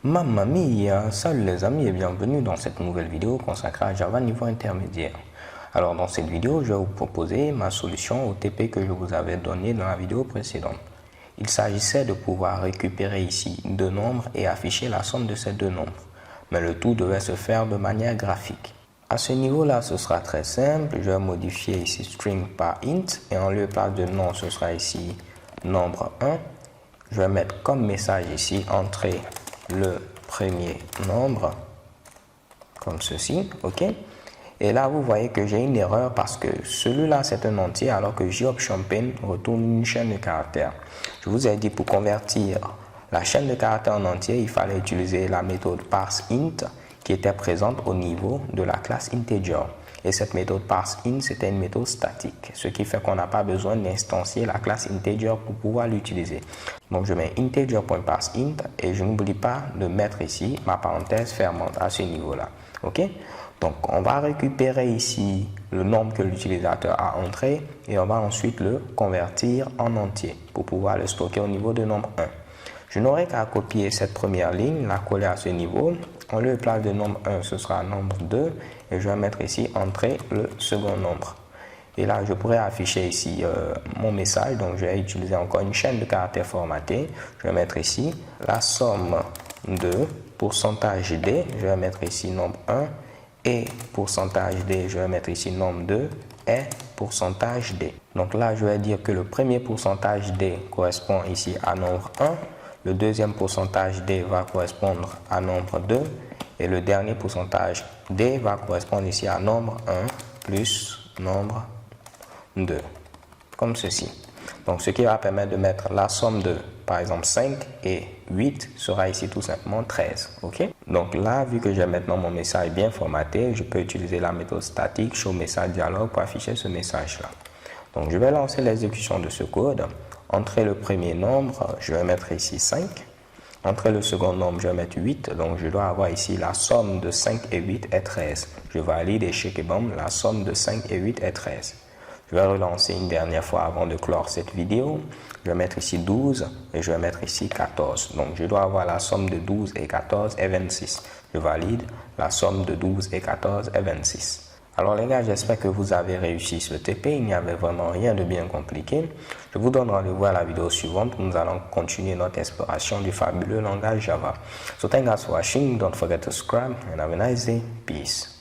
Mamma mia, salut les amis et bienvenue dans cette nouvelle vidéo consacrée à Java niveau intermédiaire. Alors dans cette vidéo, je vais vous proposer ma solution au TP que je vous avais donné dans la vidéo précédente. Il s'agissait de pouvoir récupérer ici deux nombres et afficher la somme de ces deux nombres. Mais le tout devait se faire de manière graphique. À ce niveau-là, ce sera très simple. Je vais modifier ici string par int et en lieu et place de nom, ce sera ici nombre 1. Je vais mettre comme message ici entrer le premier nombre comme ceci, ok. Et là vous voyez que j'ai une erreur parce que celui-là c'est un entier alors que JOP-Champagne retourne une chaîne de caractères. Je vous ai dit pour convertir la chaîne de caractères en entier, il fallait utiliser la méthode parseInt qui était présente au niveau de la classe integer. Et cette méthode parseInt, c'était une méthode statique, ce qui fait qu'on n'a pas besoin d'instancier la classe integer pour pouvoir l'utiliser. Donc je mets integer.parseInt et je n'oublie pas de mettre ici ma parenthèse fermante à ce niveau-là. Ok? Donc on va récupérer ici le nombre que l'utilisateur a entré et on va ensuite le convertir en entier pour pouvoir le stocker au niveau de nombre 1. Je n'aurai qu'à copier cette première ligne, la coller à ce niveau. En lieu et place de nombre 1, ce sera nombre 2. Et je vais mettre ici entrer le second nombre. Et là, je pourrais afficher ici mon message. Donc, je vais utiliser encore une chaîne de caractères formatée. Je vais mettre ici la somme de pourcentage D. Je vais mettre ici nombre 1. Et pourcentage D, je vais mettre ici nombre 2. Et pourcentage D. Donc là, je vais dire que le premier pourcentage D correspond ici à nombre 1. Le deuxième pourcentage D va correspondre à nombre 2 et le dernier pourcentage D va correspondre ici à nombre 1 plus nombre 2, comme ceci. Donc ce qui va permettre de mettre la somme de, par exemple, 5 et 8 sera ici tout simplement 13. Ok? Donc là, vu que j'ai maintenant mon message bien formaté, je peux utiliser la méthode statique showMessageDialog pour afficher ce message-là. Donc je vais lancer l'exécution de ce code. Entrer le premier nombre, je vais mettre ici 5. Entrer le second nombre, je vais mettre 8. Donc je dois avoir ici la somme de 5 et 8 est 13. Je valide et check et bam, la somme de 5 et 8 est 13. Je vais relancer une dernière fois avant de clore cette vidéo. Je vais mettre ici 12 et je vais mettre ici 14. Donc je dois avoir la somme de 12 et 14 est 26. Je valide, la somme de 12 et 14 est 26. Alors les gars, j'espère que vous avez réussi ce TP, il n'y avait vraiment rien de bien compliqué. Je vous donne rendez-vous à la vidéo suivante où nous allons continuer notre exploration du fabuleux langage Java. So thanks for watching, don't forget to subscribe and have a nice day, peace.